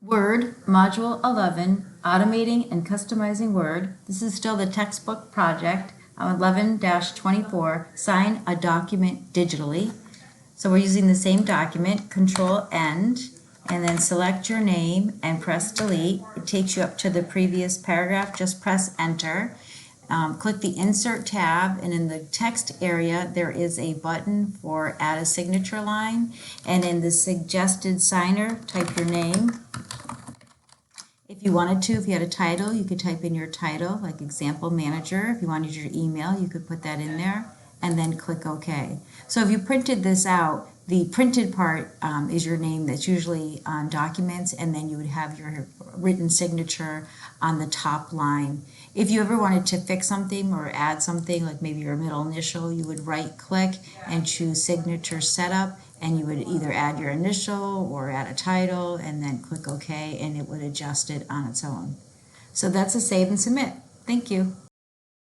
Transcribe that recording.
Word, Module 11, Automating and Customizing Word. This is still the textbook project. 11-24, sign a document digitally. So we're using the same document, Control End, and then select your name and press Delete. It takes you up to the previous paragraph. Just press Enter. Click the Insert tab, and in the text area there is a button for Add a Signature Line, and in the Suggested Signer, type your name. If you wanted to, if you had a title, you could type in your title, like Example Manager. If you wanted your email, you could put that in there, and then click OK. So if you printed this out, the printed part is your name that's usually on documents, and then you would have your written signature on the top line. If you ever wanted to fix something or add something, like maybe your middle initial, you would right-click and choose Signature Setup, and you would either add your initial or add a title, and then click OK, and it would adjust it on its own. So that's a save and submit. Thank you.